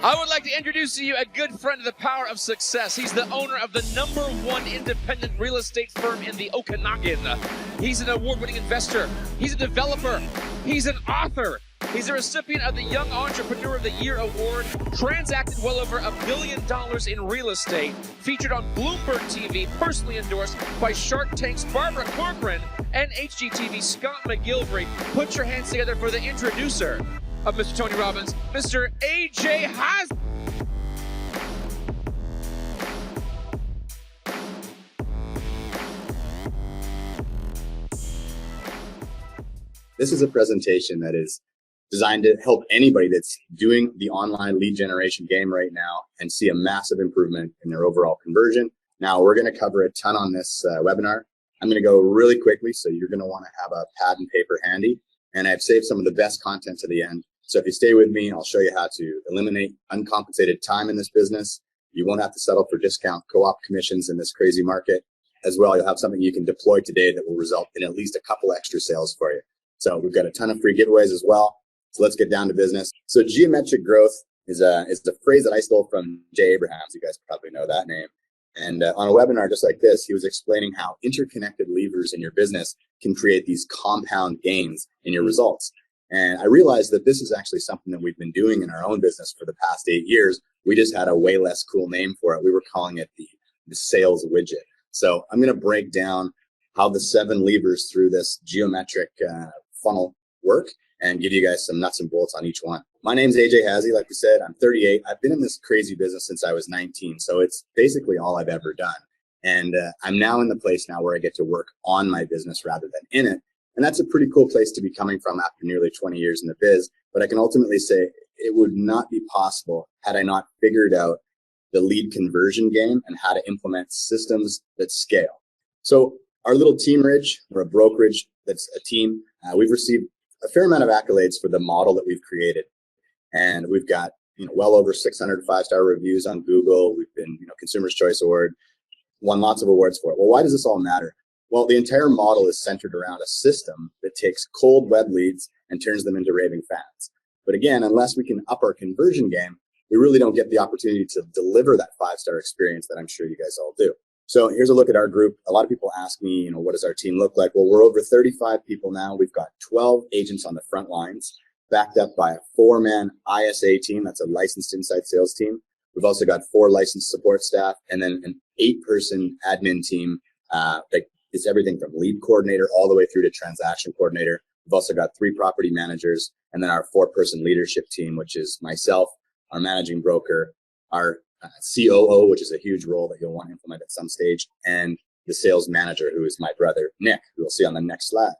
I would like to introduce to you a good friend of the Power of Success. He's the owner of the #1 independent real estate firm in the Okanagan. He's an award-winning investor. He's a developer. He's an author. He's a recipient of the Young Entrepreneur of the Year Award, transacted well over $1 billion in real estate, featured on Bloomberg TV, personally endorsed by Shark Tank's Barbara Corcoran and HGTV's Scott McGilvery. Put your hands together for the introducer of Mr. Tony Robbins, Mr. AJ Hazzi. This is a presentation that is designed to help anybody that's doing the online lead generation game right now and see a massive improvement in their overall conversion. Now, we're going to cover a ton on this webinar. I'm going to go really quickly, so you're going to want to have a pad and paper handy. And I've saved some of the best content to the end. So if you stay with me, I'll show you how to eliminate uncompensated time in this business. You won't have to settle for discount co-op commissions in this crazy market. As well, you'll have something you can deploy today that will result in at least a couple extra sales for you. So we've got a ton of free giveaways as well. So let's get down to business. So geometric growth is the phrase that I stole from Jay Abrahams. You guys probably know that name. And on a webinar just like this, he was explaining how interconnected levers in your business can create these compound gains in your results. And I realized that this is actually something that we've been doing in our own business for the past 8 years. We just had a way less cool name for it. We were calling it the sales widget. So I'm going to break down how the 7 levers through this geometric funnel work and give you guys some nuts and bolts on each one. My name's AJ Hazzi. Like we said, I'm 38. I've been in this crazy business since I was 19. So it's basically all I've ever done. And I'm now in the place now where I get to work on my business rather than in it. And that's a pretty cool place to be coming from after nearly 20 years in the biz. But I can ultimately say it would not be possible had I not figured out the lead conversion game and how to implement systems that scale. So our little team ridge, or a brokerage that's a team, we've received a fair amount of accolades for the model that we've created. And we've got well over 600 5-star reviews on Google. We've been Consumer's Choice Award, won lots of awards for it. Well, why does this all matter? Well, the entire model is centered around a system that takes cold web leads and turns them into raving fans. But again, unless we can up our conversion game, we really don't get the opportunity to deliver that 5-star experience that I'm sure you guys all do. So here's a look at our group. A lot of people ask me, what does our team look like? Well, we're over 35 people now. We've got 12 agents on the front lines, backed up by a 4-man ISA team. That's a licensed inside sales team. We've also got 4 licensed support staff and then an 8-person admin team that is everything from lead coordinator all the way through to transaction coordinator. We've also got 3 property managers and then our 4-person leadership team, which is myself, our managing broker, our COO, which is a huge role that you'll want to implement at some stage, and the sales manager, who is my brother, Nick, who we'll see on the next slide.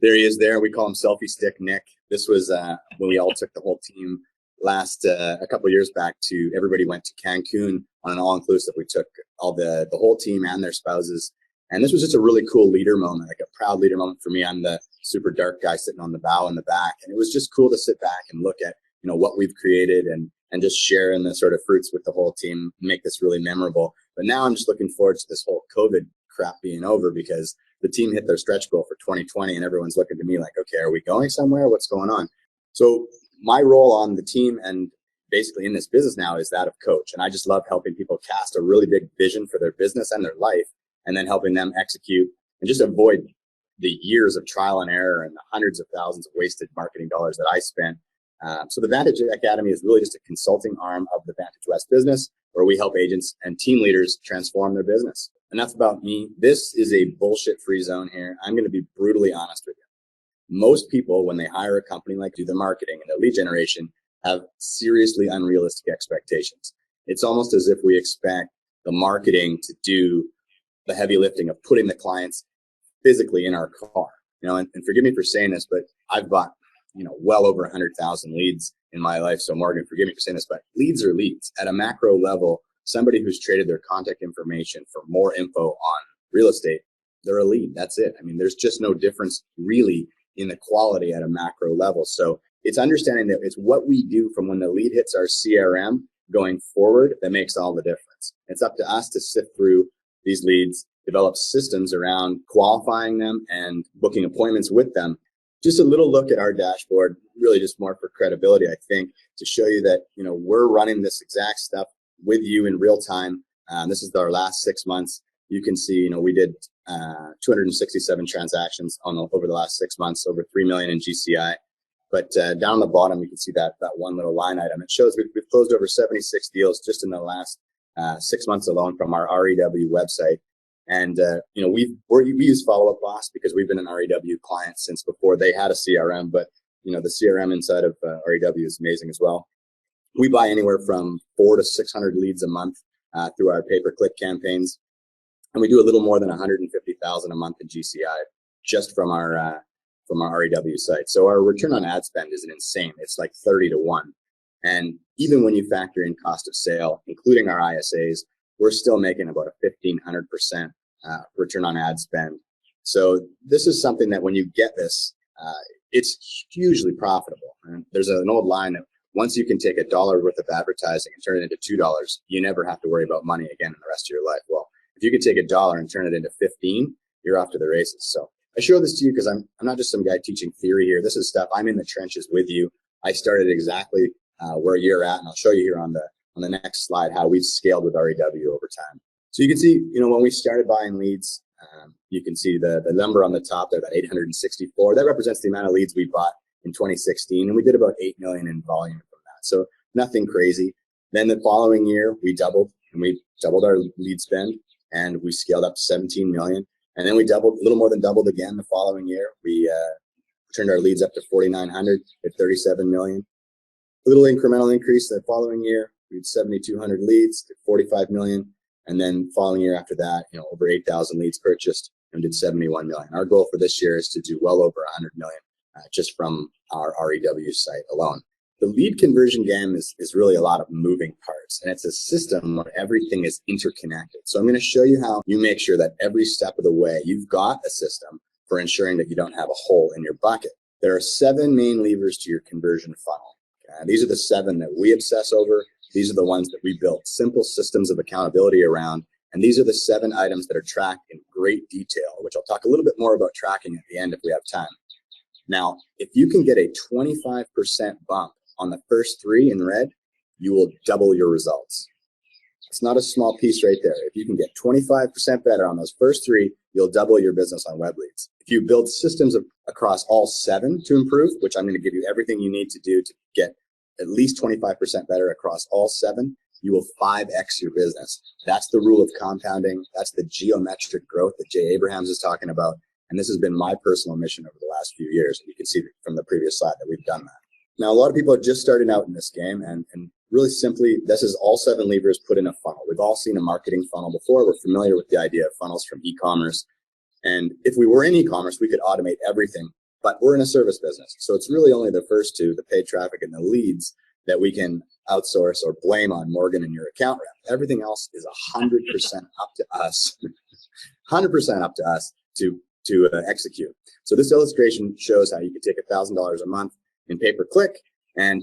There he is there. We call him Selfie Stick Nick. This was when we all took the whole team last a couple of years back to, everybody went to Cancun on an all-inclusive. We took all the whole team and their spouses. And this was just a really cool leader moment, like a proud leader moment for me. I'm the super dark guy sitting on the bow in the back. And it was just cool to sit back and look at, what we've created and just share in the sort of fruits with the whole team, make this really memorable. But now I'm just looking forward to this whole COVID crap being over, because the team hit their stretch goal for 2020 and everyone's looking to me like, okay, are we going somewhere? What's going on? So my role on the team and basically in this business now is that of coach. And I just love helping people cast a really big vision for their business and their life, and then helping them execute and just avoid the years of trial and error and the hundreds of thousands of wasted marketing dollars that I spent. So the Vantage Academy is really just a consulting arm of the Vantage West business, where we help agents and team leaders transform their business. And that's about me. This is a bullshit-free zone here. I'm going to be brutally honest with you. Most people, when they hire a company like do the marketing and the lead generation, have seriously unrealistic expectations. It's almost as if we expect the marketing to do the heavy lifting of putting the clients physically in our car. And forgive me for saying this, but I've bought well over 100,000 leads in my life. So Morgan, forgive me for saying this, but leads are leads. At a macro level, somebody who's traded their contact information for more info on real estate, they're a lead. That's it. There's just no difference really in the quality at a macro level. So it's understanding that it's what we do from when the lead hits our CRM going forward that makes all the difference. It's up to us to sift through these leads, develop systems around qualifying them and booking appointments with them just a little look at our dashboard, really just more for credibility, I think, to show you that, we're running this exact stuff with you in real time. This is our last 6 months. You can see, we did 267 transactions over the last 6 months, over 3 million in GCI. But down the bottom, you can see that one little line item. It shows we've closed over 76 deals just in the last 6 months alone from our REW website. And we use Follow Up Boss because we've been an REW client since before they had a CRM. But the CRM inside of REW is amazing as well. We buy anywhere from 400 to 600 leads a month through our pay-per-click campaigns, and we do a little more than 150,000 a month in GCI just from our REW site. So our return on ad spend is insane. It's like 30 to 1. And even when you factor in cost of sale, including our ISAs, we're still making about a 1,500% return on ad spend. So this is something that when you get this, it's hugely profitable. And there's an old line that once you can take $1 worth of advertising and turn it into $2, you never have to worry about money again in the rest of your life. Well, if you can take $1 and turn it into 15, you're off to the races. So I show this to you because I'm not just some guy teaching theory here. This is stuff I'm in the trenches with you. I started exactly where you're at, and I'll show you here on the next slide how we've scaled with REW over time. So you can see, when we started buying leads, you can see the number on the top there, that 864. That represents the amount of leads we bought in 2016, and we did about 8 million in volume from that. So nothing crazy. Then the following year, we doubled our lead spend, and we scaled up to 17 million. And then we a little more than doubled again the following year. We turned our leads up to 4,900 at 37 million. A little incremental increase the following year. We had 7,200 leads to 45 million. And then following year after that, over 8,000 leads purchased and did 71 million. Our goal for this year is to do well over 100 million just from our REW site alone. The lead conversion game is really a lot of moving parts, and it's a system where everything is interconnected. So I'm going to show you how you make sure that every step of the way you've got a system for ensuring that you don't have a hole in your bucket. There are 7 main levers to your conversion funnel. These are the 7 that we obsess over. These are the ones that we built simple systems of accountability around. And these are the 7 items that are tracked in great detail, which I'll talk a little bit more about tracking at the end if we have time. Now, if you can get a 25% bump on the first 3 in red, you will double your results. It's not a small piece right there. If you can get 25% better on those first 3, you'll double your business on web leads. If you build systems across all 7 to improve, which I'm going to give you everything you need to do to get at least 25% better across all 7, you will 5x your business. That's the rule of compounding. That's the geometric growth that Jay Abrahams is talking about. And this has been my personal mission over the last few years. You can see from the previous slide that we've done that. Now, a lot of people are just starting out in this game, and really simply, this is all 7 levers put in a funnel. We've all seen a marketing funnel before. We're familiar with the idea of funnels from e-commerce. And if we were in e-commerce, we could automate everything, but we're in a service business. So it's really only the first 2, the paid traffic and the leads, that we can outsource or blame on Morgan and your account rep. Everything else is 100% up to us, 100% up to us to execute. So this illustration shows how you could take $1,000 a month in pay-per-click and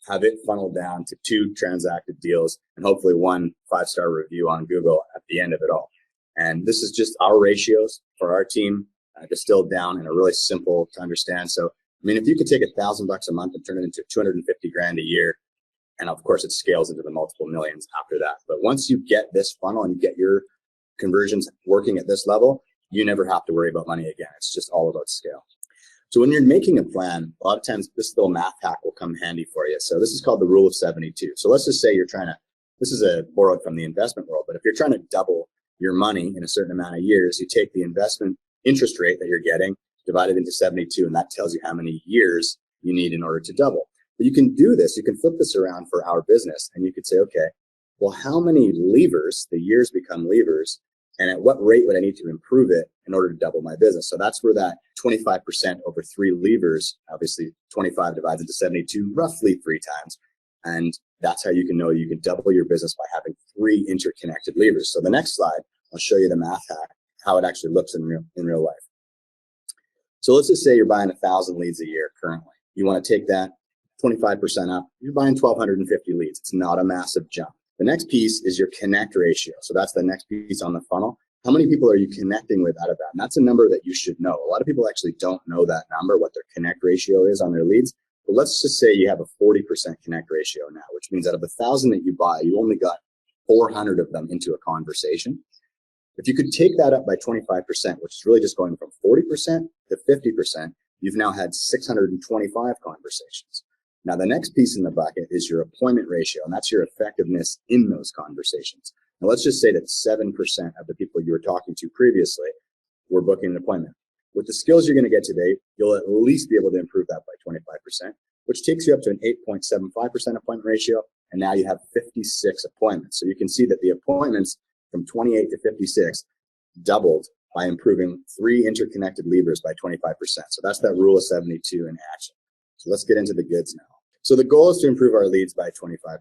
have it funneled down to 2 transacted deals and hopefully 1 5-star review on Google at the end of it all. And this is just our ratios for our team distilled down in a really simple to understand. So, I mean, if you could take $1,000 a month and turn it into 250 grand a year, and of course it scales into the multiple millions after that. But once you get this funnel and you get your conversions working at this level, you never have to worry about money again. It's just all about scale. So when you're making a plan, a lot of times this little math hack will come handy for you. So this is called the rule of 72. So let's just say you're trying to, this is borrowed from the investment world, but if you're trying to double your money in a certain amount of years, you take the investment interest rate that you're getting, divide it into 72, and that tells you how many years you need in order to double. But you can do this, you can flip this around for our business, and you could say, okay, well, how many levers, the years become levers, and at what rate would I need to improve it in order to double my business? So that's where that 25% over 3 levers, obviously 25 divides into 72 roughly 3 times. And that's how you can know you can double your business by having 3 interconnected levers. So the next slide, I'll show you the math hack, how it actually looks in real life. So let's just say you're buying 1,000 leads a year currently. You want to take that 25% up, you're buying 1,250 leads. It's not a massive jump. The next piece is your connect ratio. So that's the next piece on the funnel. How many people are you connecting with out of that? And that's a number that you should know. A lot of people actually don't know that number, what their connect ratio is on their leads. But let's just say you have a 40% connect ratio now, which means out of 1,000 that you buy, you only got 400 of them into a conversation. If you could take that up by 25%, which is really just going from 40% to 50%, you've now had 625 conversations. Now, the next piece in the bucket is your appointment ratio, and that's your effectiveness in those conversations. Now, let's just say that 7% of the people you were talking to previously were booking an appointment. With the skills you're going to get today, you'll at least be able to improve that by 25%, which takes you up to an 8.75% appointment ratio, and now you have 56 appointments. So you can see that the appointments from 28 to 56 doubled by improving 3 interconnected levers by 25%. So that's that rule of 72 in action. So let's get into the goods now. So the goal is to improve our leads by 25%.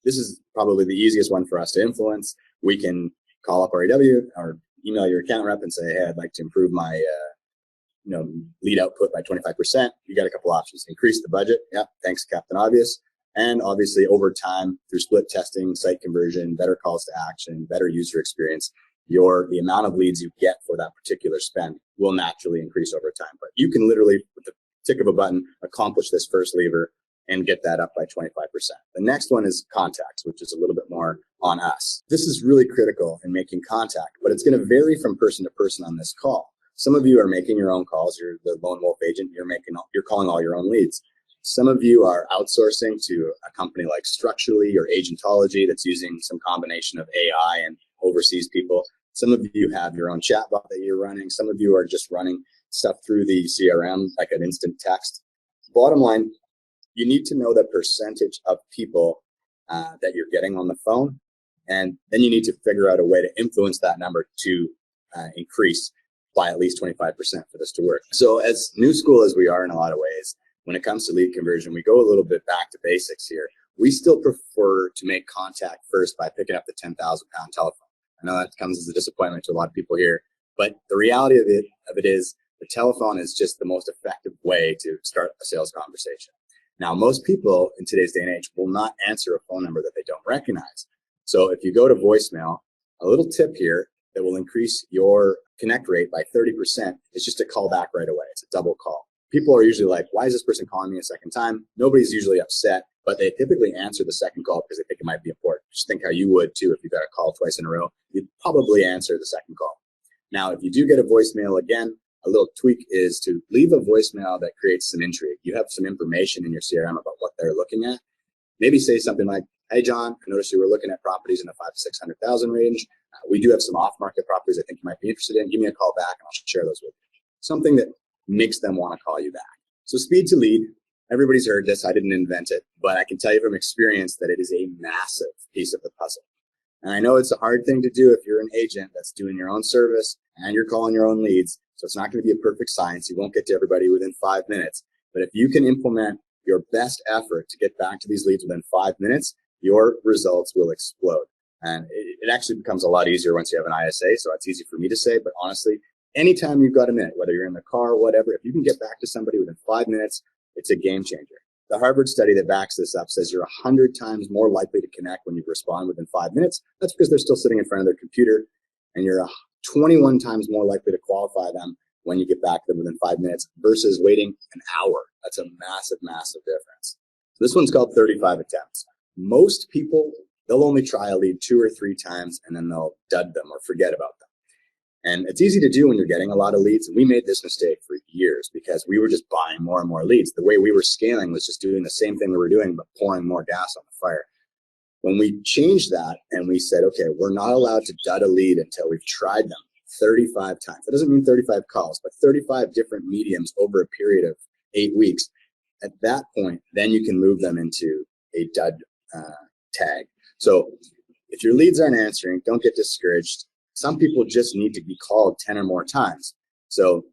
This is probably the easiest one for us to influence. We can call up REW or email your account rep and say, hey, I'd like to improve my lead output by 25%. You got a couple options. Increase the budget. Yeah, thanks, Captain Obvious. And obviously over time, through split testing, site conversion, better calls to action, better user experience, the amount of leads you get for that particular spend will naturally increase over time. But you can literally, with the tick of a button, accomplish this first lever and get that up by 25%. The next one is contacts, which is a little bit more on us. This is really critical in making contact, but it's going to vary from person to person on this call. Some of you are making your own calls. You're the lone wolf agent. You're calling all your own leads. Some of you are outsourcing to a company like Structurally or Agentology that's using some combination of AI and overseas people. Some of you have your own chatbot that you're running. Some of you are just running stuff through the CRM, like an instant text. Bottom line, you need to know the percentage of people that you're getting on the phone, and then you need to figure out a way to influence that number to increase by at least 25% for this to work. So as new school as we are in a lot of ways, when it comes to lead conversion, we go a little bit back to basics here. We still prefer to make contact first by picking up the 10,000-pound telephone. I know that comes as a disappointment to a lot of people here, but the reality of it is the telephone is just the most effective way to start a sales conversation. Now, most people in today's day and age will not answer a phone number that they don't recognize. So if you go to voicemail, a little tip here that will increase your connect rate by 30% is just to call back right away. It's a double call. People are usually like, why is this person calling me a second time? Nobody's usually upset, but they typically answer the second call because they think it might be important. Just think how you would too if you got a call twice in a row. You'd probably answer the second call. Now, if you do get a voicemail, again, a little tweak is to leave a voicemail that creates some intrigue. You have some information in your CRM about what they're looking at. Maybe say something like, hey, John, I noticed you were looking at properties in the 500,000 to 600,000 range. We do have some off-market properties I think you might be interested in. Give me a call back and I'll share those with you. Something that makes them want to call you back. So speed to lead, everybody's heard this. I didn't invent it, but I can tell you from experience that it is a massive piece of the puzzle. And I know it's a hard thing to do if you're an agent that's doing your own service and you're calling your own leads. So it's not going to be a perfect science. You won't get to everybody within 5 minutes. But if you can implement your best effort to get back to these leads within 5 minutes, your results will explode. And it actually becomes a lot easier once you have an ISA. So it's easy for me to say, but honestly, anytime you've got a minute, whether you're in the car or whatever, if you can get back to somebody within 5 minutes, it's a game changer. The Harvard study that backs this up says you're 100 times more likely to connect when you respond within 5 minutes. That's because they're still sitting in front of their computer, and you're 21 times more likely to qualify them when you get back to them within 5 minutes versus waiting an hour. That's a massive, massive difference. So this one's called 35 attempts. Most people, they'll only try a lead 2 or 3 times and then they'll dud them or forget about them. And it's easy to do when you're getting a lot of leads. And we made this mistake for years because we were just buying more and more leads. The way we were scaling was just doing the same thing we were doing, but pouring more gas on the fire. When we changed that and we said, okay, we're not allowed to dud a lead until we've tried them 35 times. That doesn't mean 35 calls, but 35 different mediums over a period of 8 weeks. At that point, then you can move them into a dud tag. So if your leads aren't answering, don't get discouraged. Some people just need to be called 10 or more times. So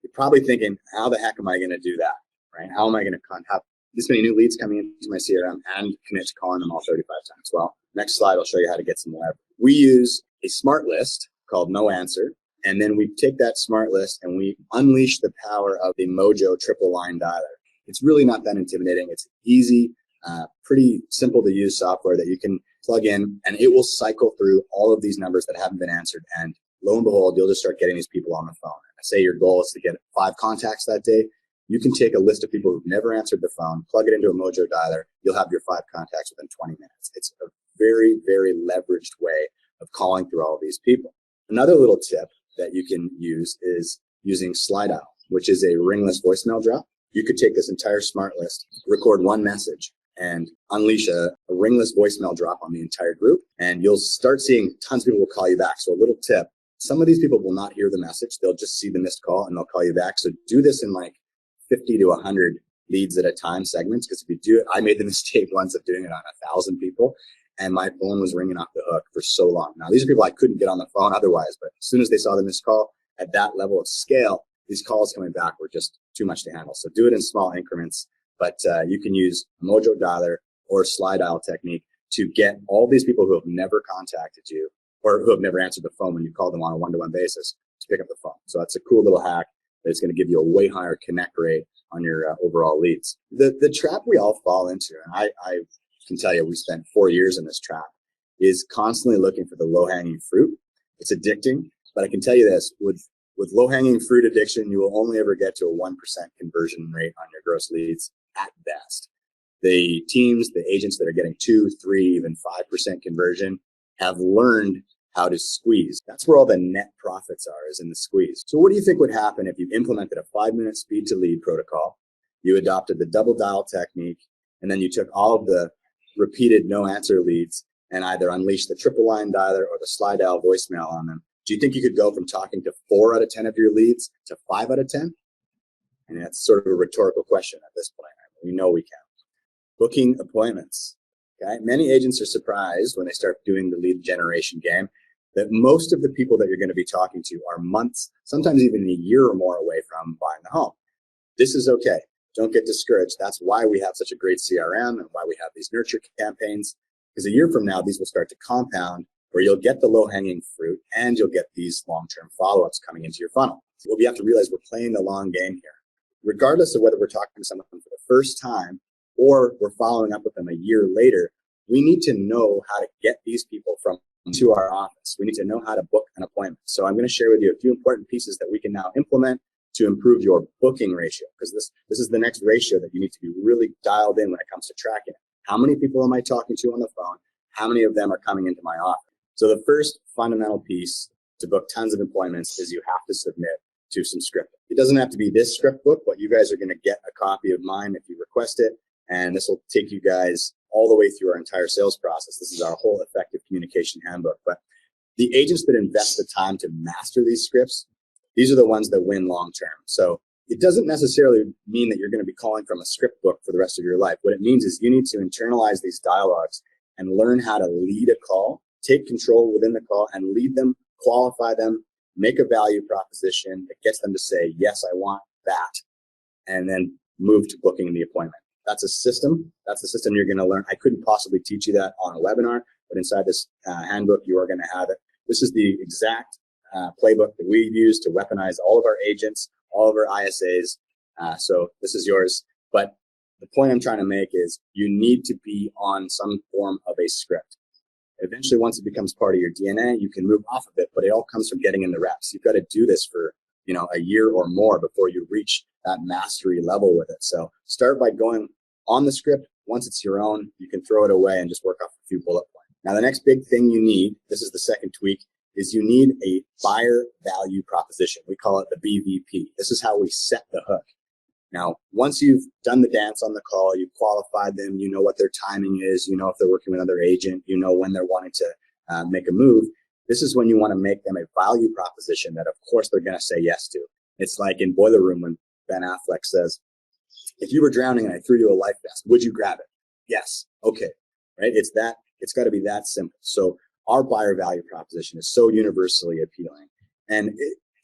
you're probably thinking, how the heck am I going to do that, right? How am I going to have this many new leads coming into my CRM and commit to calling them all 35 times? Well, next slide, I'll show you how to get some leverage. We use a smart list called No Answer, and then we take that smart list and we unleash the power of the Mojo triple line dialer. It's really not that intimidating. It's easy, pretty simple to use software that you can plug in, and it will cycle through all of these numbers that haven't been answered and lo and behold, you'll just start getting these people on the phone. Say your goal is to get 5 contacts that day. You can take a list of people who've never answered the phone, plug it into a Mojo dialer. You'll have your 5 contacts within 20 minutes. It's a very, very leveraged way of calling through all of these people. Another little tip that you can use is using Slide Out, which is a ringless voicemail drop. You could take this entire smart list, record one message, and unleash a ringless voicemail drop on the entire group. And you'll start seeing tons of people will call you back. So a little tip, some of these people will not hear the message. They'll just see the missed call and they'll call you back. So do this in like 50 to 100 leads at a time segments. Because if you do it, I made the mistake once of doing it on 1,000 people and my phone was ringing off the hook for so long. Now, these are people I couldn't get on the phone otherwise, but as soon as they saw the missed call at that level of scale, these calls coming back were just too much to handle. So do it in small increments, but you can use a Mojo dialer or slide dial technique to get all these people who have never contacted you or who have never answered the phone when you call them on a one-to-one basis to pick up the phone. So that's a cool little hack that's going to give you a way higher connect rate on your overall leads. The trap we all fall into, and I can tell you we spent 4 years in this trap, is constantly looking for the low-hanging fruit. It's addicting, but I can tell you this, with low-hanging fruit addiction, you will only ever get to a 1% conversion rate on your gross leads at best. The teams, the agents that are getting 2, 3, even 5% conversion have learned how to squeeze. That's where all the net profits are, is in the squeeze. So what do you think would happen if you implemented a 5-minute speed to lead protocol, you adopted the double dial technique, and then you took all of the repeated no answer leads and either unleashed the triple line dialer or the slide dial voicemail on them? Do you think you could go from talking to 4 out of 10 of your leads to 5 out of 10? And that's sort of a rhetorical question at this point. We know we can. Booking appointments. Okay, many agents are surprised when they start doing the lead generation game that most of the people that you're going to be talking to are months, sometimes even a year or more away from buying the home. This is okay. Don't get discouraged. That's why we have such a great CRM and why we have these nurture campaigns, because a year from now, these will start to compound where you'll get the low-hanging fruit and you'll get these long-term follow-ups coming into your funnel. So what we have to realize, we're playing the long game here. Regardless of whether we're talking to someone for the first time or we're following up with them a year later, we need to know how to get these people to our office. We need to know how to book an appointment. So I'm going to share with you a few important pieces that we can now implement to improve your booking ratio, because this is the next ratio that you need to be really dialed in when it comes to tracking it. How many people am I talking to on the phone? How many of them are coming into my office? So the first fundamental piece to book tons of appointments is you have to submit to some script. It doesn't have to be this script book, but you guys are going to get a copy of mine if you request it. And this will take you guys all the way through our entire sales process. This is our whole effective communication handbook. But the agents that invest the time to master these scripts, these are the ones that win long term. So it doesn't necessarily mean that you're going to be calling from a script book for the rest of your life. What it means is you need to internalize these dialogues and learn how to lead a call, take control within the call and lead them, qualify them, make a value proposition that gets them to say, yes, I want that, and then move to booking the appointment. That's a system. That's the system you're going to learn. I couldn't possibly teach you that on a webinar, but inside this handbook, you are going to have it. This is the exact playbook that we use to weaponize all of our agents, all of our ISAs. So this is yours. But the point I'm trying to make is you need to be on some form of a script. Eventually, once it becomes part of your DNA, you can move off of it, but it all comes from getting in the reps. You've got to do this for, a year or more before you reach that mastery level with it. So start by going on the script. Once it's your own, you can throw it away and just work off a few bullet points. Now, the next big thing you need, this is the second tweak, is you need a buyer value proposition. We call it the B.V.P. This is how we set the hook. Now, once you've done the dance on the call, you've qualified them, you know what their timing is, you know if they're working with another agent, you know when they're wanting to make a move. This is when you want to make them a value proposition that, of course, they're going to say yes to. It's like in Boiler Room when Ben Affleck says, if you were drowning and I threw you a life vest, would you grab it? Yes. Okay. Right? It's got to be that simple. So our buyer value proposition is so universally appealing. And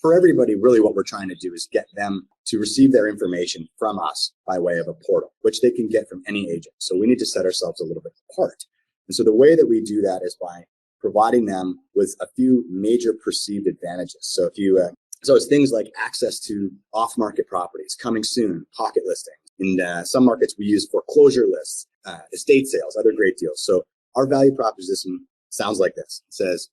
for everybody, really what we're trying to do is get them to receive their information from us by way of a portal, which they can get from any agent. So we need to set ourselves a little bit apart. And so the way that we do that is by providing them with a few major perceived advantages. So so it's things like access to off-market properties, coming soon, pocket listings. In some markets, we use foreclosure lists, estate sales, other great deals. So our value proposition sounds like this. It says,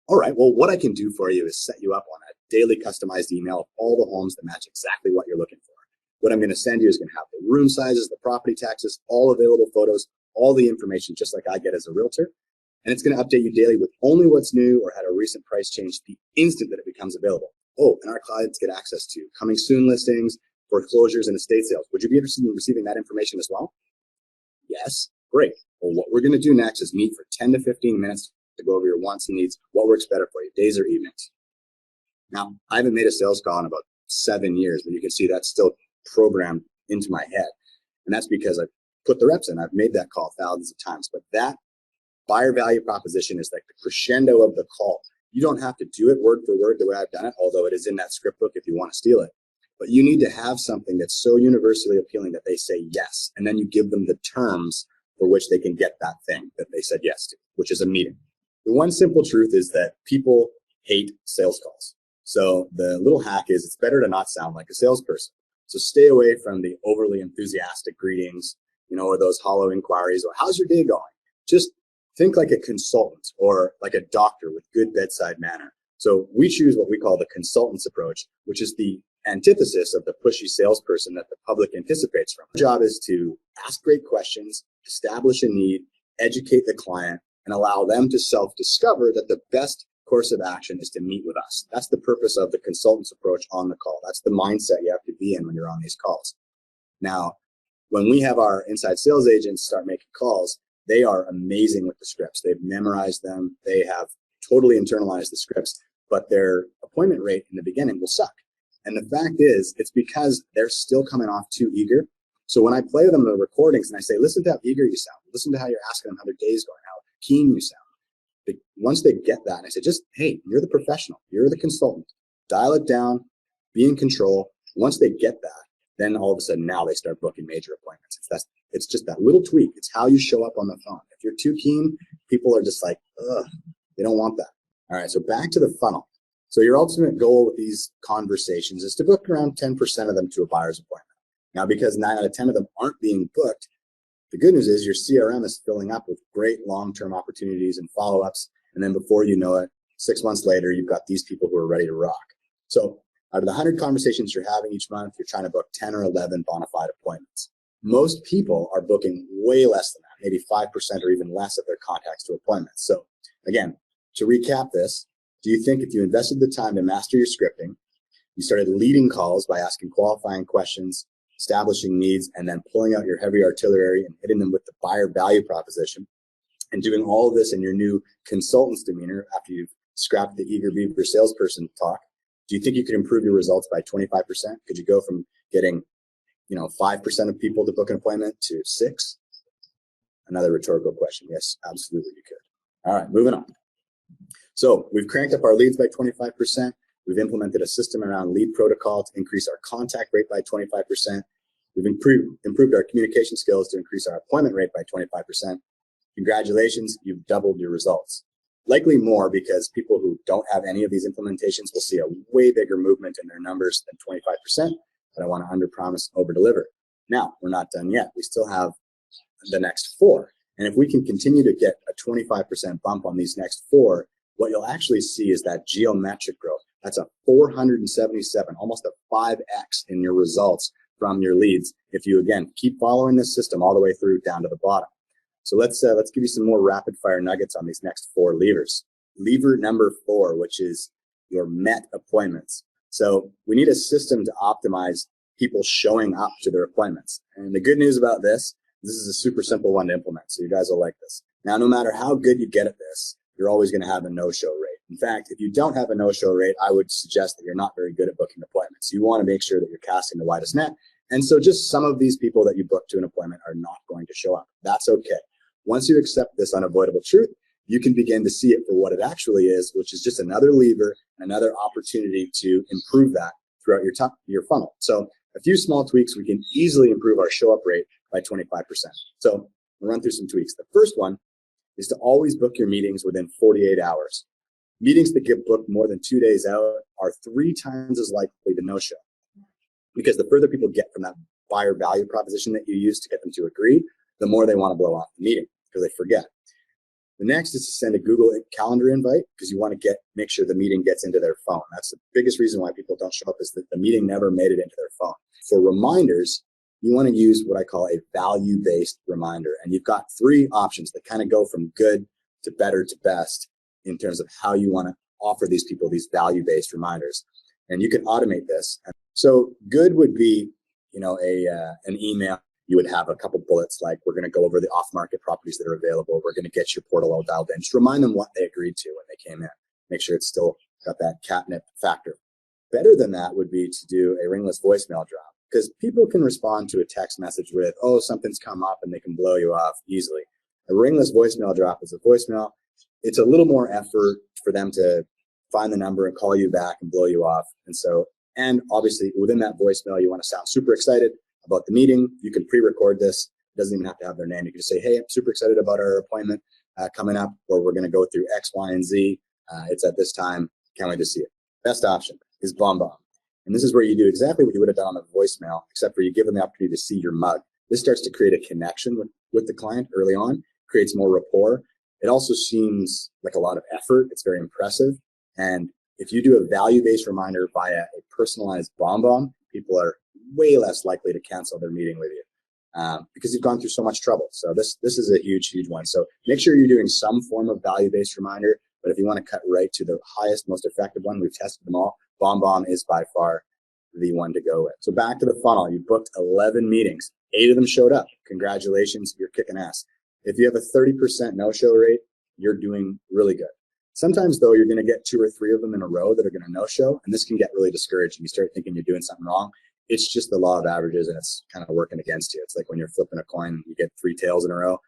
All right, well, what I can do for you is set you up on a daily customized email of all the homes that match exactly what you're looking for. What I'm going to send you is going to have the room sizes, the property taxes, all available photos, all the information, just like I get as a realtor. And it's going to update you daily with only what's new or had a recent price change the instant that it becomes available. Oh, and our clients get access to coming soon listings, foreclosures, and estate sales. Would you be interested in receiving that information as well? Yes, great. Well, what we're going to do next is meet for 10 to 15 minutes to go over your wants and needs, what works better for you, days or evenings. Now, I haven't made a sales call in about 7 years, but you can see that's still programmed into my head. And that's because I put the reps in. I've made that call thousands of times, but that buyer value proposition is like the crescendo of the call. You don't have to do it word for word the way I've done it, although it is in that script book if you want to steal it. But you need to have something that's so universally appealing that they say yes. And then you give them the terms for which they can get that thing that they said yes to, which is a meeting. The one simple truth is that people hate sales calls. So the little hack is it's better to not sound like a salesperson. So stay away from the overly enthusiastic greetings, or those hollow inquiries, or how's your day going? Just think like a consultant or like a doctor with good bedside manner. So we choose what we call the consultant's approach, which is the antithesis of the pushy salesperson that the public anticipates from. Our job is to ask great questions, establish a need, educate the client, and allow them to self-discover that the best course of action is to meet with us. That's the purpose of the consultant's approach on the call. That's the mindset you have to be in when you're on these calls. Now, when we have our inside sales agents start making calls, they are amazing with the scripts. They've memorized them. They have totally internalized the scripts, but their appointment rate in the beginning will suck. And the fact is, it's because they're still coming off too eager. So when I play them the recordings and I say, listen to how eager you sound, listen to how you're asking them how their day's going, how keen you sound. Once they get that, and I say, hey, you're the professional, you're the consultant, dial it down, be in control. Once they get that, then all of a sudden now they start booking major appointments. It's just that little tweak. It's how you show up on the phone. If you're too keen, people are just like, ugh, they don't want that. All right, so back to the funnel. So your ultimate goal with these conversations is to book around 10% of them to a buyer's appointment. Now, because 9 out of 10 of them aren't being booked, the good news is your CRM is filling up with great long-term opportunities and follow-ups. And then before you know it, 6 months later, you've got these people who are ready to rock. So out of the 100 conversations you're having each month, you're trying to book 10 or 11 bona fide appointments. Most people are booking way less than that, maybe 5% or even less of their contacts to appointments. So again, to recap this, do you think if you invested the time to master your scripting, you started leading calls by asking qualifying questions, establishing needs, and then pulling out your heavy artillery and hitting them with the buyer value proposition, and doing all of this in your new consultant's demeanor after you've scrapped the eager beaver salesperson talk, do you think you could improve your results by 25%? Could you go from getting 5% of people to book an appointment to 6? Another rhetorical question. Yes, absolutely you could. All right, moving on. So we've cranked up our leads by 25%. We've implemented a system around lead protocol to increase our contact rate by 25%. We've improved our communication skills to increase our appointment rate by 25%. Congratulations, you've doubled your results. Likely more, because people who don't have any of these implementations will see a way bigger movement in their numbers than 25%, but I want to under-promise, over-deliver. Now, we're not done yet. We still have the next 4. And if we can continue to get a 25% bump on these next 4, what you'll actually see is that geometric growth. That's a 477, almost a 5x in your results from your leads if you, again, keep following this system all the way through down to the bottom. So let's give you some more rapid fire nuggets on these next 4 levers. Lever number 4, which is your met appointments. So we need a system to optimize people showing up to their appointments. And the good news about this is a super simple one to implement. So you guys will like this. Now, no matter how good you get at this, you're always going to have a no-show rate. In fact, if you don't have a no-show rate, I would suggest that you're not very good at booking appointments. You want to make sure that you're casting the widest net. And so just some of these people that you book to an appointment are not going to show up. That's okay. Once you accept this unavoidable truth, you can begin to see it for what it actually is, which is just another lever, another opportunity to improve that throughout your funnel. So a few small tweaks, we can easily improve our show-up rate by 25%. So we'll run through some tweaks. The first one is to always book your meetings within 48 hours. Meetings that get booked more than 2 days out are 3 times as likely to no-show, because the further people get from that buyer value proposition that you use to get them to agree, the more they want to blow off the meeting because they forget. The next is to send a Google Calendar invite because you want to make sure the meeting gets into their phone. That's the biggest reason why people don't show up, is that the meeting never made it into their phone. For reminders, you want to use what I call a value-based reminder. And you've got 3 options that kind of go from good to better to best in terms of how you want to offer these people these value-based reminders. And you can automate this. So good would be, an email. You would have a couple bullets like, we're going to go over the off-market properties that are available. We're going to get your portal all dialed in. Just remind them what they agreed to when they came in. Make sure it's still got that catnip factor. Better than that would be to do a ringless voicemail drop, because people can respond to a text message with, oh, something's come up, and they can blow you off easily. A ringless voicemail drop is a voicemail. It's a little more effort for them to find the number and call you back and blow you off. And obviously within that voicemail, you want to sound super excited about the meeting. You can pre-record this. It doesn't even have to have their name. You can just say, hey, I'm super excited about our appointment coming up, where we're going to go through X, Y, and Z. It's at this time. Can't wait to see it. Best option is bomb. And this is where you do exactly what you would have done on the voicemail, except for you give them the opportunity to see your mug. This starts to create a connection with the client early on, creates more rapport. It also seems like a lot of effort. It's very impressive. And if you do a value-based reminder via a personalized bomb, people are way less likely to cancel their meeting with you because you've gone through so much trouble. So this is a huge one. So make sure you're doing some form of value-based reminder. But if you want to cut right to the highest, most effective one, we've tested them all. Bomb is by far the one to go with. So back to the funnel. You booked 11 meetings. 8 of them showed up. Congratulations, you're kicking ass. If you have a 30% no-show rate, you're doing really good. Sometimes, though, you're going to get 2 or 3 of them in a row that are going to no-show, and this can get really discouraging. You start thinking you're doing something wrong. It's just the law of averages, and it's kind of working against you. It's like when you're flipping a coin, you get 3 tails in a row.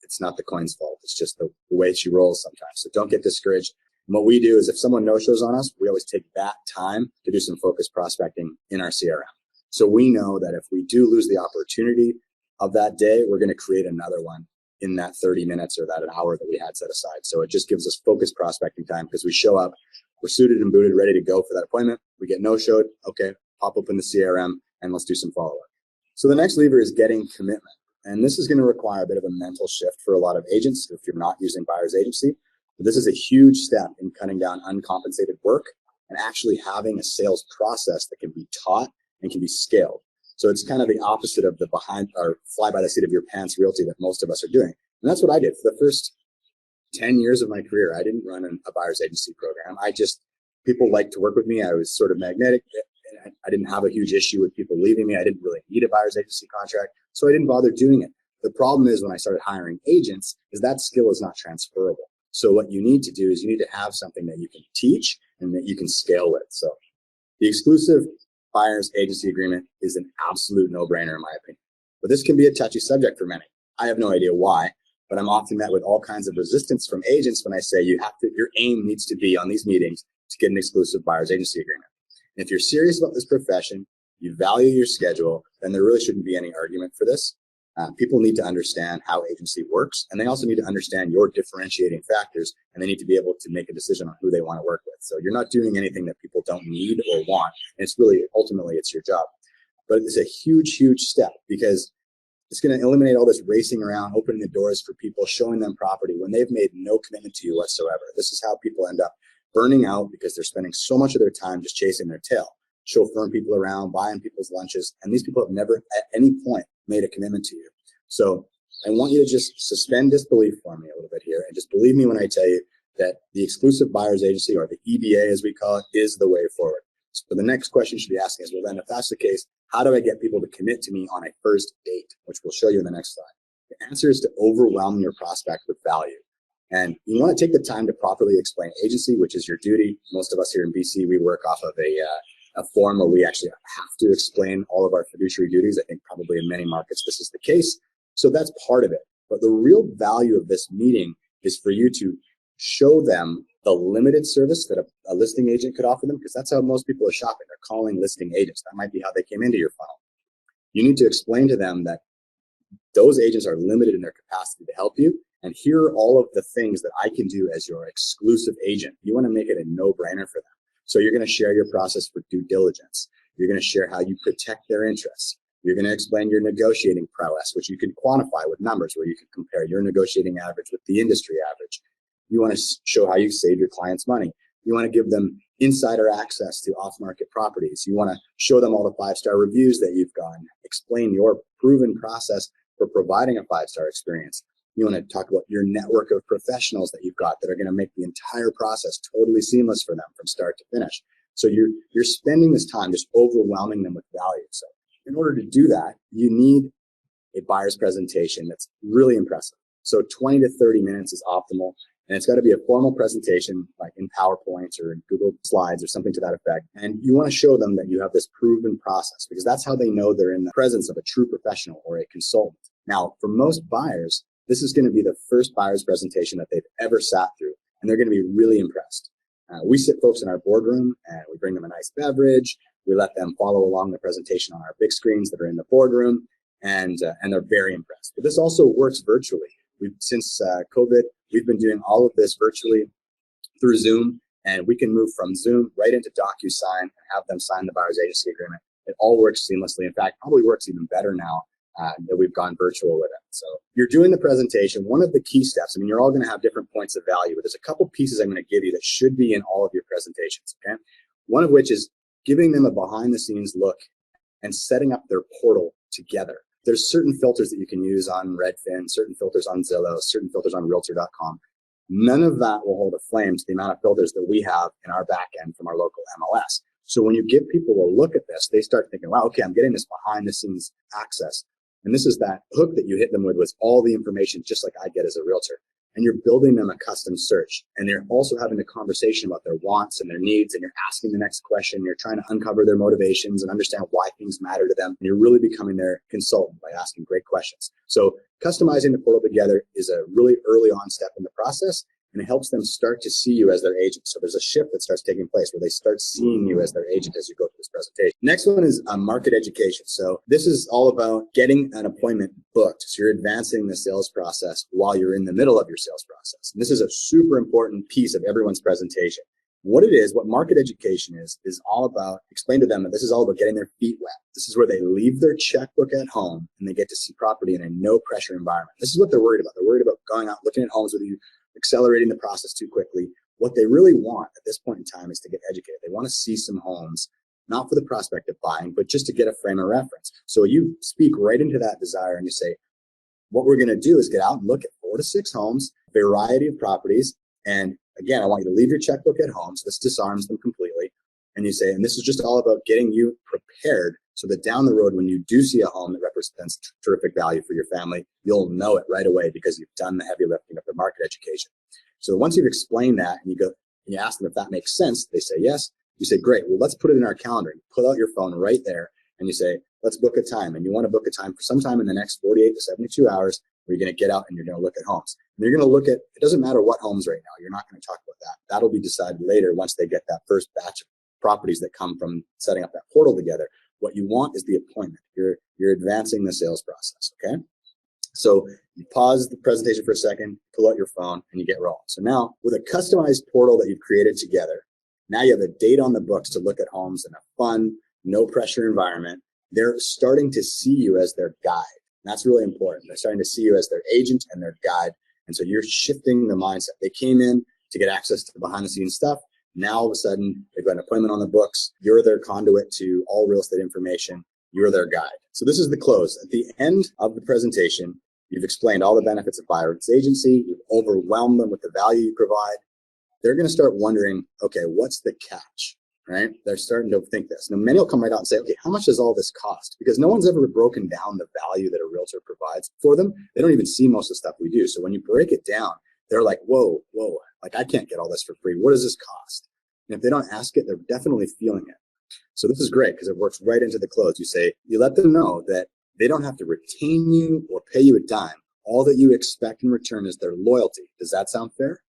It's not the coin's fault. It's just the way she rolls sometimes. So don't get discouraged. And what we do is if someone no-shows on us, we always take that time to do some focused prospecting in our CRM. So we know that if we do lose the opportunity of that day, we're going to create another one in that 30 minutes or that an hour that we had set aside. So it just gives us focused prospecting time because we show up, we're suited and booted, ready to go for that appointment. We get no-showed. Okay, pop open the CRM and let's do some follow-up. So the next lever is getting commitment. And this is going to require a bit of a mental shift for a lot of agents if you're not using buyer's agency. But this is a huge step in cutting down uncompensated work and actually having a sales process that can be taught and can be scaled. So it's kind of the opposite of the behind or fly by the seat of your pants realty that most of us are doing. And that's what I did for the first 10 years of my career. I didn't run a buyer's agency program. People liked to work with me. I was sort of magnetic. I didn't have a huge issue with people leaving me. I didn't really need a buyer's agency contract, so I didn't bother doing it. The problem is when I started hiring agents is that skill is not transferable. So what you need to do is you need to have something that you can teach and that you can scale with. So the exclusive buyer's agency agreement is an absolute no-brainer in my opinion. But this can be a touchy subject for many. I have no idea why, but I'm often met with all kinds of resistance from agents when I say your aim needs to be on these meetings to get an exclusive buyer's agency agreement. And if you're serious about this profession, you value your schedule, then there really shouldn't be any argument for this. People need to understand how agency works, and they also need to understand your differentiating factors, and they need to be able to make a decision on who they want to work with. So you're not doing anything that people don't need or want. And it's really, ultimately, it's your job. But it's a huge, huge step because it's going to eliminate all this racing around, opening the doors for people, showing them property when they've made no commitment to you whatsoever. This is how people end up burning out because they're spending so much of their time just chasing their tail, chauffeuring people around, buying people's lunches, and these people have never at any point made a commitment to you. So I want you to just suspend disbelief for me a little bit here and just believe me when I tell you that the exclusive buyer's agency, or the EBA as we call it, is the way forward. So the next question you should be asking is, well then if that's the case, how do I get people to commit to me on a first date, which we'll show you in the next slide? The answer is to overwhelm your prospect with value. And you want to take the time to properly explain agency, which is your duty. Most of us here in BC, we work off of a form where we actually have to explain all of our fiduciary duties. I think probably in many markets this is the case. So that's part of it. But the real value of this meeting is for you to show them the limited service that a listing agent could offer them, because that's how most people are shopping. They're calling listing agents. That might be how they came into your funnel. You need to explain to them that those agents are limited in their capacity to help you. And here are all of the things that I can do as your exclusive agent. You want to make it a no-brainer for them. So you're going to share your process for due diligence. You're going to share how you protect their interests. You're going to explain your negotiating prowess, which you can quantify with numbers where you can compare your negotiating average with the industry average. You want to show how you save your clients money. You want to give them insider access to off-market properties. You want to show them all the 5-star reviews that you've gotten, explain your proven process for providing a 5-star experience. You want to talk about your network of professionals that you've got that are going to make the entire process totally seamless for them from start to finish. So you're spending this time just overwhelming them with value. So in order to do that, you need a buyer's presentation that's really impressive. So 20 to 30 minutes is optimal. And it's got to be a formal presentation, like in PowerPoint or in Google Slides or something to that effect. And you want to show them that you have this proven process, because that's how they know they're in the presence of a true professional or a consultant. Now, for most buyers, this is going to be the first buyer's presentation that they've ever sat through, and they're going to be really impressed. We sit folks in our boardroom and we bring them a nice beverage. We let them follow along the presentation on our big screens that are in the boardroom, and they're very impressed. But this also works virtually. Since COVID, we've been doing all of this virtually through Zoom, and we can move from Zoom right into DocuSign and have them sign the buyer's agency agreement. It all works seamlessly. In fact, probably works even better now that we've gone virtual with it. So you're doing the presentation. One of the key steps, I mean, you're all going to have different points of value, but there's a couple pieces I'm going to give you that should be in all of your presentations, okay? One of which is giving them a behind-the-scenes look and setting up their portal together. There's certain filters that you can use on Redfin, certain filters on Zillow, certain filters on Realtor.com. None of that will hold a flame to the amount of filters that we have in our back end from our local MLS. So when you give people a look at this, they start thinking, wow, okay, I'm getting this behind the scenes access. And this is that hook that you hit them with all the information, just like I get as a realtor. And you're building them a custom search. And they're also having a conversation about their wants and their needs. And you're asking the next question. You're trying to uncover their motivations and understand why things matter to them. And you're really becoming their consultant by asking great questions. So customizing the portal together is a really early on step in the process. And it helps them start to see you as their agent. So there's a shift that starts taking place where they start seeing you as their agent as you go through this presentation. Next one is market education. So this is all about getting an appointment booked. So you're advancing the sales process while you're in the middle of your sales process. And this is a super important piece of everyone's presentation. What it is, what market education is all about, explain to them that this is all about getting their feet wet. This is where they leave their checkbook at home and they get to see property in a no pressure environment. This is what they're worried about. They're worried about going out, looking at homes with you, accelerating the process too quickly. What they really want at this point in time is to get educated. They want to see some homes, not for the prospect of buying, but just to get a frame of reference. So you speak right into that desire and you say, what we're going to do is get out and look at 4 to 6 homes, variety of properties. And again, I want you to leave your checkbook at home. So this disarms them completely. And you say, and this is just all about getting you prepared so that down the road, when you do see a home that represents terrific value for your family, you'll know it right away because you've done the heavy lifting of the market education. So once you've explained that and you go and you ask them if that makes sense, they say yes. You say, great, well, let's put it in our calendar. You pull out your phone right there and you say, let's book a time. And you want to book a time for sometime in the next 48 to 72 hours where you're going to get out and you're going to look at homes. And you're going to look at, it doesn't matter what homes right now. You're not going to talk about that. That'll be decided later once they get that first batch of properties that come from setting up that portal together. What you want is the appointment. You're advancing the sales process, okay? So you pause the presentation for a second, pull out your phone, and you get rolling. So now, with a customized portal that you've created together, now you have a date on the books to look at homes in a fun, no-pressure environment. They're starting to see you as their guide. And that's really important. They're starting to see you as their agent and their guide. And so you're shifting the mindset. They came in to get access to the behind-the-scenes stuff. Now, all of a sudden, they've got an appointment on the books. You're their conduit to all real estate information. You're their guide. So this is the close. At the end of the presentation, you've explained all the benefits of buyer's agency. You've overwhelmed them with the value you provide. They're going to start wondering, okay, what's the catch, right? They're starting to think this. Now, many will come right out and say, okay, how much does all this cost? Because no one's ever broken down the value that a realtor provides for them. They don't even see most of the stuff we do. So when you break it down, they're like, whoa, like I can't get all this for free. What does this cost? And if they don't ask it, they're definitely feeling it. So this is great because it works right into the close. You say, you let them know that they don't have to retain you or pay you a dime. All that you expect in return is their loyalty. Does that sound fair?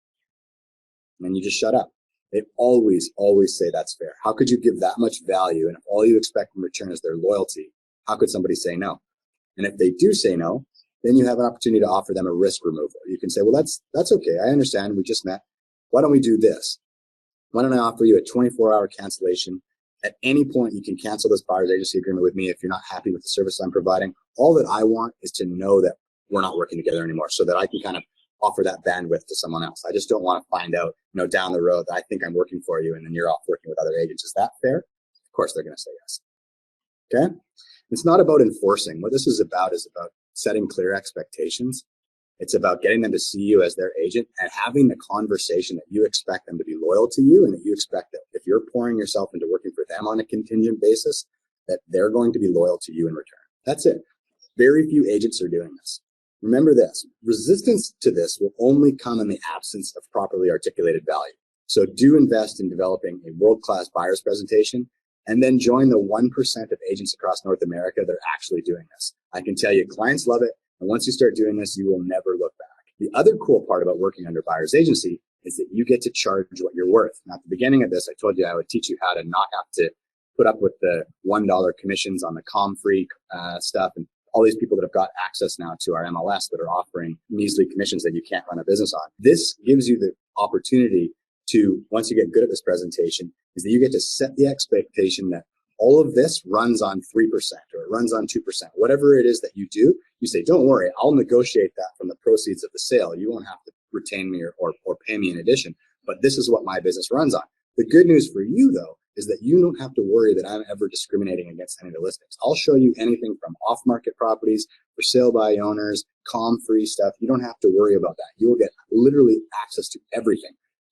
And then you just shut up. They always say that's fair. How could you give that much value and if all you expect in return is their loyalty? How could somebody say no? And if they do say no, then you have an opportunity to offer them a risk removal. You can say, well, that's okay. I understand. We just met. Why don't we do this? Why don't I offer you a 24-hour cancellation At any point, you can cancel this buyer's agency agreement with me if you're not happy with the service I'm providing. All that I want is to know that we're not working together anymore so that I can kind of offer that bandwidth to someone else. I just don't want to find out, down the road that I think I'm working for you and then you're off working with other agents. Is that fair? Of course, they're going to say yes. Okay. It's not about enforcing. What this is about setting clear expectations. It's about getting them to see you as their agent and having the conversation that you expect them to be loyal to you and that you expect that if you're pouring yourself into working for them on a contingent basis, that they're going to be loyal to you in return. That's it. Very few agents are doing this. Remember this, resistance to this will only come in the absence of properly articulated value. So do invest in developing a world-class buyer's presentation and then join the 1% of agents across North America that are actually doing this. I can tell you, clients love it. And once you start doing this, you will never look back. The other cool part about working under buyer's agency is that you get to charge what you're worth. Now, at the beginning of this, I told you I would teach you how to not have to put up with the $1 commissions on the com-free stuff and all these people that have got access now to our MLS that are offering measly commissions that you can't run a business on. This gives you the opportunity to, once you get good at this presentation, is that you get to set the expectation that all of this runs on 3% or it runs on 2%. Whatever it is that you do, you say, don't worry, I'll negotiate that from the proceeds of the sale. You won't have to retain me or pay me in addition, but this is what my business runs on. The good news for you, though, is that you don't have to worry that I'm ever discriminating against any of the listings. I'll show you anything from off-market properties, for sale by owners, com-free stuff. You don't have to worry about that. You will get literally access to everything,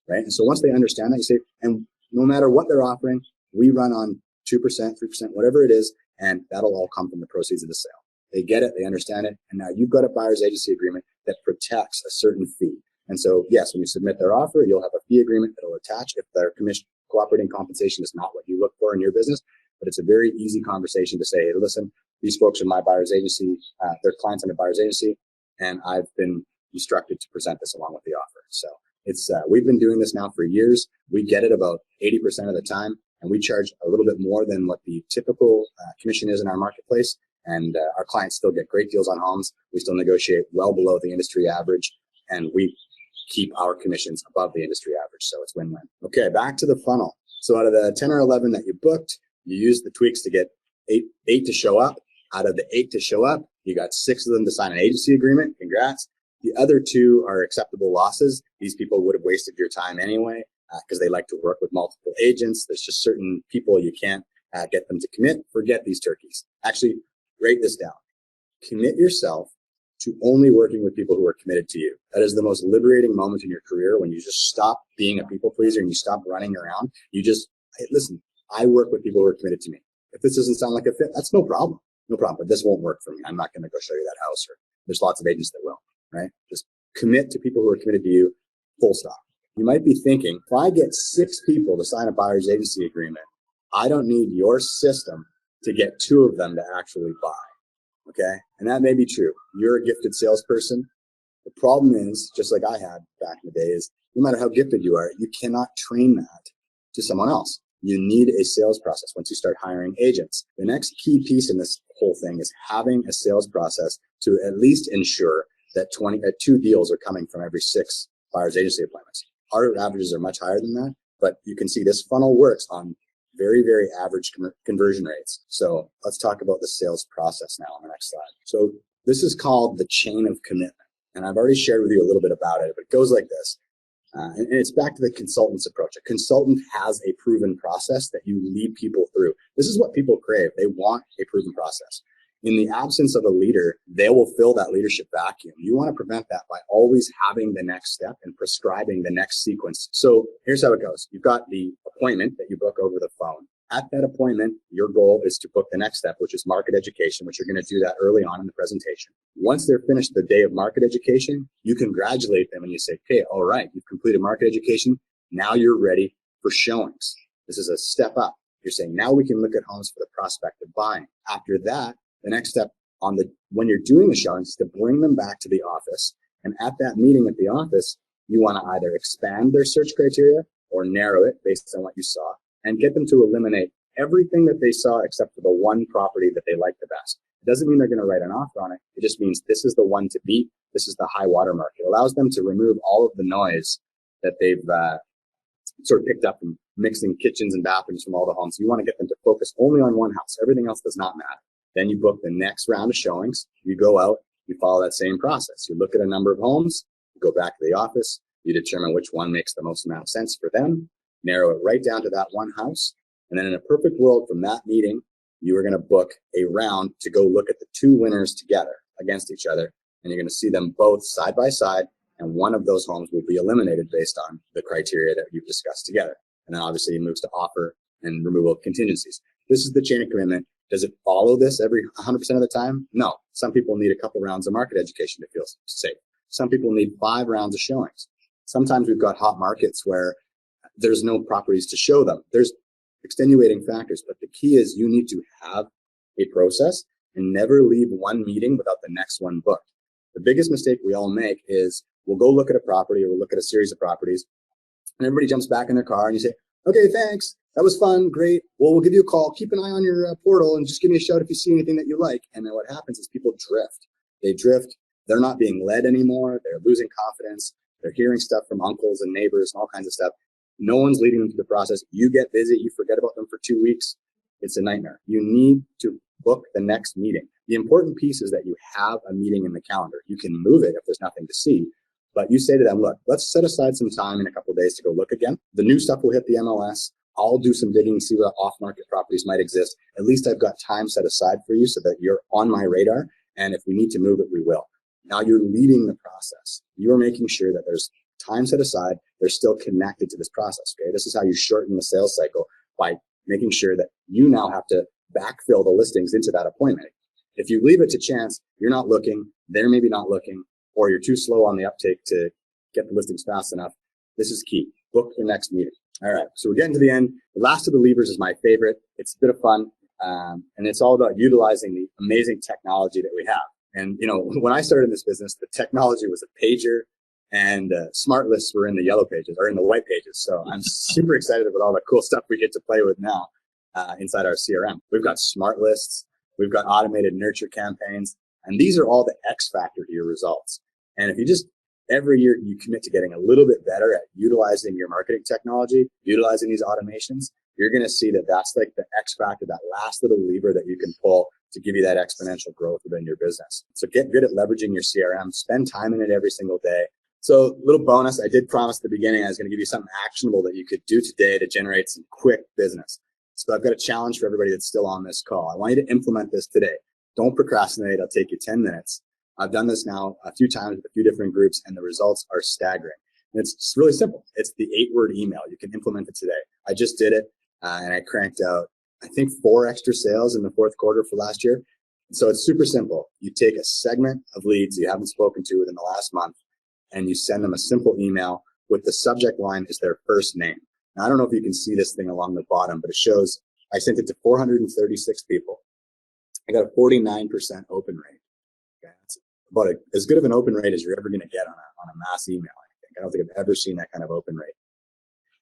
right? And so once they understand that, you say, and no matter what they're offering, we run on 2%, 3%, whatever it is, and that'll all come from the proceeds of the sale. They get it, they understand it, and now you've got a buyer's agency agreement that protects a certain fee. And so, yes, when you submit their offer, you'll have a fee agreement that'll attach if their cooperating compensation is not what you look for in your business. But it's a very easy conversation to say, hey, listen, these folks are my buyer's agency, they're clients on a buyer's agency, and I've been instructed to present this along with the offer. So it's we've been doing this now for years. We get it about 80% of the time, and we charge a little bit more than what the typical commission is in our marketplace. And our clients still get great deals on homes. We still negotiate well below the industry average, and we keep our commissions above the industry average. So it's win-win. Okay, back to the funnel. So out of the 10 or 11 that you booked, you used the tweaks to get eight to show up. Out of the 8 to show up, you got 6 of them to sign an agency agreement. Congrats. The other 2 are acceptable losses. These people would have wasted your time anyway because they like to work with multiple agents. There's just certain people you can't get them to commit. Forget these turkeys. Actually, write this down. Commit yourself to only working with people who are committed to you. That is the most liberating moment in your career when you just stop being a people pleaser and you stop running around. You just, hey, listen, I work with people who are committed to me. If this doesn't sound like a fit, that's no problem. No problem, but this won't work for me. I'm not going to go show you that house, or there's lots of agents that will, right? Just commit to people who are committed to you, full stop. You might be thinking, if I get 6 people to sign a buyer's agency agreement, I don't need your system to get 2 of them to actually buy. Okay, and that may be true. You're a gifted salesperson. The problem is, just like I had back in the day, is no matter how gifted you are, you cannot train that to someone else. You need a sales process once you start hiring agents. The next key piece in this whole thing is having a sales process to at least ensure that 2 deals are coming from every 6 buyer's agency appointments. Our averages are much higher than that, but you can see this funnel works on very, very average conversion rates. So let's talk about the sales process now on the next slide. So this is called the chain of commitment. And I've already shared with you a little bit about it, but it goes like this. And it's back to the consultant's approach. A consultant has a proven process that you lead people through. This is what people crave. They want a proven process. In the absence of a leader, they will fill that leadership vacuum. You want to prevent that by always having the next step and prescribing the next sequence. So here's how it goes. You've got the appointment that you book over the phone. At that appointment, your goal is to book the next step, which is market education, which you're going to do that early on in the presentation. Once they're finished the day of market education, you congratulate them and you say, okay, all right, you've completed market education. Now you're ready for showings. This is a step up. You're saying, now we can look at homes for the prospect of buying. After that, the next step when you're doing the showings is to bring them back to the office. And at that meeting at the office, you want to either expand their search criteria or narrow it based on what you saw and get them to eliminate everything that they saw except for the one property that they like the best. It doesn't mean they're going to write an offer on it. It just means this is the one to beat. This is the high watermark. It allows them to remove all of the noise that they've sort of picked up from mixing kitchens and bathrooms from all the homes. You want to get them to focus only on one house. Everything else does not matter. Then you book the next round of showings. You go out, you follow that same process. You look at a number of homes, you go back to the office, you determine which one makes the most amount of sense for them, narrow it right down to that one house. And then in a perfect world from that meeting, you are going to book a round to go look at the two winners together against each other. And you're going to see them both side by side. And one of those homes will be eliminated based on the criteria that you've discussed together. And then obviously it moves to offer and removal of contingencies. This is the chain of commitment. Does it follow this every 100% of the time? No. Some people need a couple rounds of market education to feel safe. Some people need 5 rounds of showings. Sometimes we've got hot markets where there's no properties to show them. There's extenuating factors, but the key is you need to have a process and never leave one meeting without the next one booked. The biggest mistake we all make is we'll go look at a property or we'll look at a series of properties and everybody jumps back in their car and you say, okay, thanks. That was fun. Great. Well, we'll give you a call. Keep an eye on your portal and just give me a shout if you see anything that you like. And then what happens is people drift. They drift. They're not being led anymore. They're losing confidence. They're hearing stuff from uncles and neighbors and all kinds of stuff. No one's leading them through the process. You get busy. You forget about them for 2 weeks. It's a nightmare. You need to book the next meeting. The important piece is that you have a meeting in the calendar. You can move it if there's nothing to see, but you say to them, look, let's set aside some time in a couple of days to go look again. The new stuff will hit the MLS. I'll do some digging, see what off-market properties might exist. At least I've got time set aside for you so that you're on my radar. And if we need to move it, we will. Now you're leading the process. You're making sure that there's time set aside. They're still connected to this process. Okay. This is how you shorten the sales cycle, by making sure that you now have to backfill the listings into that appointment. If you leave it to chance, you're not looking, they're maybe not looking, or you're too slow on the uptake to get the listings fast enough. This is key. Book your next meeting. All right, so we're getting to the end. The last of the levers is my favorite. It's a bit of fun, and it's all about utilizing the amazing technology that we have. And you know, when I started in this business, the technology was a pager, and smart lists were in the yellow pages or in the white pages. So I'm super excited about all the cool stuff we get to play with now inside our CRM. We've got smart lists, we've got automated nurture campaigns, and these are all the X factor to your results. And if you just every year you commit to getting a little bit better at utilizing your marketing technology, utilizing these automations, you're going to see that that's like the X factor, that last little lever that you can pull to give you that exponential growth within your business. So get good at leveraging your CRM, spend time in it every single day. So little bonus, I did promise at the beginning I was going to give you something actionable that you could do today to generate some quick business. So I've got a challenge for everybody that's still on this call. I want you to implement this today. Don't procrastinate. It'll take you 10 minutes. I've done this now a few times with a few different groups, and the results are staggering. And it's really simple. It's the 8-word email. You can implement it today. I just did it, and I cranked out, I think, 4 extra sales in the 4th quarter for last year. And so it's super simple. You take a segment of leads you haven't spoken to within the last month, and you send them a simple email with the subject line is their first name. Now, I don't know if you can see this thing along the bottom, but it shows I sent it to 436 people. I got a 49% open rate. Okay, that's about as good of an open rate as you're ever going to get on a mass email. I don't think I've ever seen that kind of open rate.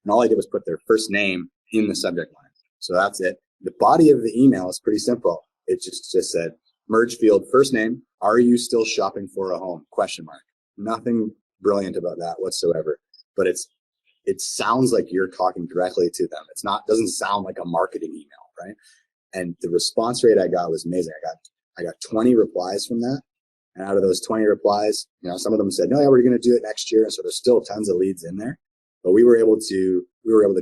And all I did was put their first name in the subject line. So that's it. The body of the email is pretty simple. It just said, merge field, first name, are you still shopping for a home? ? Nothing brilliant about that whatsoever. But it sounds like you're talking directly to them. Doesn't sound like a marketing email, right? And the response rate I got was amazing. I got 20 replies from that. And out of those 20 replies, you know, some of them said, no, yeah, we're going to do it next year. And so there's still tons of leads in there. But we were able to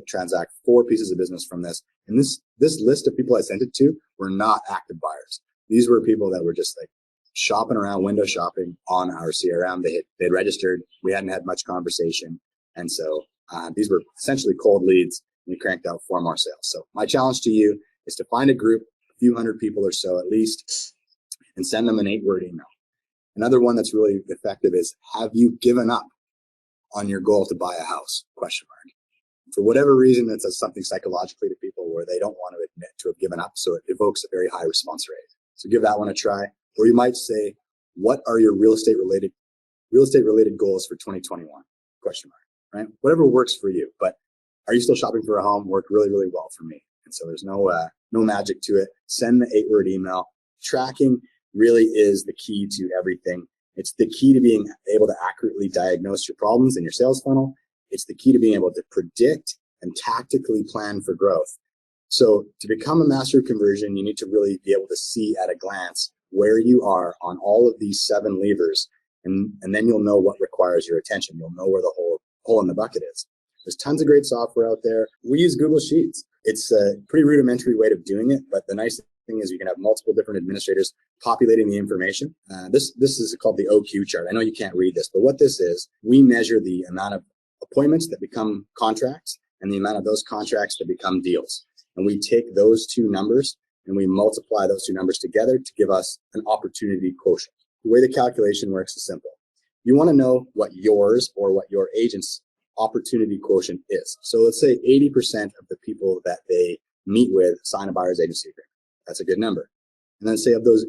transact 4 pieces of business from this. And this list of people I sent it to were not active buyers. These were people that were just like shopping around, window shopping on our CRM. They'd registered. We hadn't had much conversation. And so these were essentially cold leads. And we cranked out 4 more sales. So my challenge to you is to find a group, a few hundred people or so at least, and send them an 8-word email. Another one that's really effective is, have you given up on your goal to buy a house? ? For whatever reason, that does something psychologically to people where they don't want to admit to have given up. So it evokes a very high response rate. So give that one a try. Or you might say, what are your real estate related goals for 2021? ? Right? Whatever works for you. But are you still shopping for a home? Worked really, really well for me. And so there's no magic to it. Send the 8-word email. Tracking really is the key to everything. It's the key to being able to accurately diagnose your problems in your sales funnel. It's the key to being able to predict and tactically plan for growth. So to become a master of conversion, you need to really be able to see at a glance where you are on all of these 7 levers, and then you'll know what requires your attention. You'll know where the hole in the bucket is. There's tons of great software out there. We use Google Sheets. It's a pretty rudimentary way of doing it, but the nice thing is you can have multiple different administrators populating the information. This is called the OQ chart. I know you can't read this, but what this is, we measure the amount of appointments that become contracts and the amount of those contracts that become deals. And we take those 2 numbers and we multiply those 2 numbers together to give us an opportunity quotient. The way the calculation works is simple. You want to know what yours or what your agent's opportunity quotient is. So let's say 80% of the people that they meet with sign a buyer's agency agreement. That's a good number. And then say of those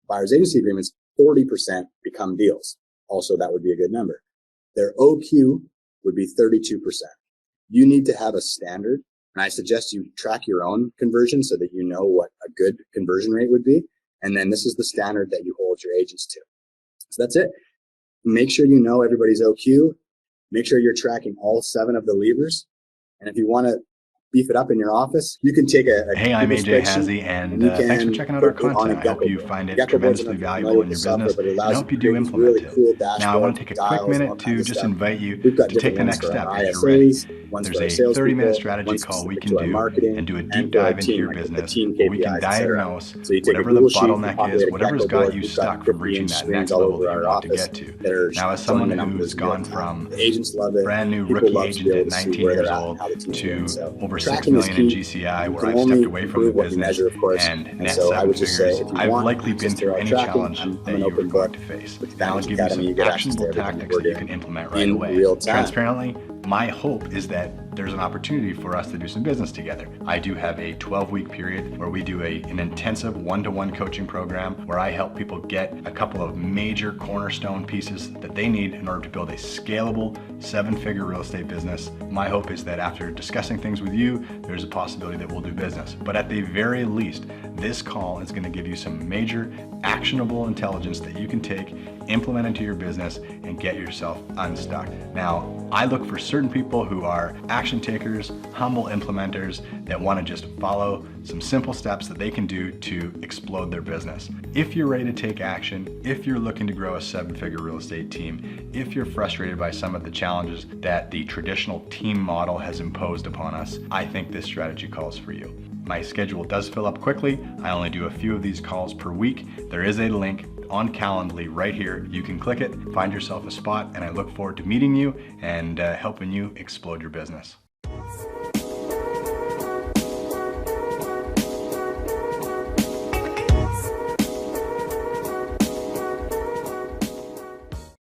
buyer's agency agreements, 40% become deals. Also, that would be a good number. Their OQ would be 32%. You need to have a standard, and I suggest you track your own conversion so that you know what a good conversion rate would be. And then this is the standard that you hold your agents to. So that's it. Make sure you know everybody's OQ. Make sure you're tracking all 7 of the levers. And if you want to beef it up in your office, you can take a Hey, I'm AJ Hazzi, and thanks for checking out our content. I hope you find it tremendously valuable in your business, and I hope you do implement it. Now, I want to take a quick minute to just invite you to take the next step if you're ready. There's a 30-minute strategy call we can do and do a deep dive into your business where we can diagnose whatever the bottleneck is, whatever's got you stuck from reaching that next level that you want to get to. Now, as someone who's gone from brand new rookie agent at 19 years old to over 6 million in GCI, where I've stepped away from the business and net 7 figures, I've likely been through any challenge that you are going to face. Now I'll give you some actionable tactics that you can implement right away. Transparently, my hope is that there's an opportunity for us to do some business together. I do have a 12-week period where we do an intensive one-to-one coaching program where I help people get a couple of major cornerstone pieces that they need in order to build a scalable 7-figure real estate business. My hope is that after discussing things with you, there's a possibility that we'll do business. But at the very least, this call is going to give you some major actionable intelligence that you can take, implement into your business, and get yourself unstuck. Now, I look for certain people who are action takers, humble implementers that want to just follow some simple steps that they can do to explode their business. If you're ready to take action, if you're looking to grow a 7-figure real estate team, if you're frustrated by some of the challenges that the traditional team model has imposed upon us, I think this strategy calls for you. My schedule does fill up quickly. I only do a few of these calls per week. There is a link on Calendly right here. You can click it, find yourself a spot, and I look forward to meeting you and helping you explode your business.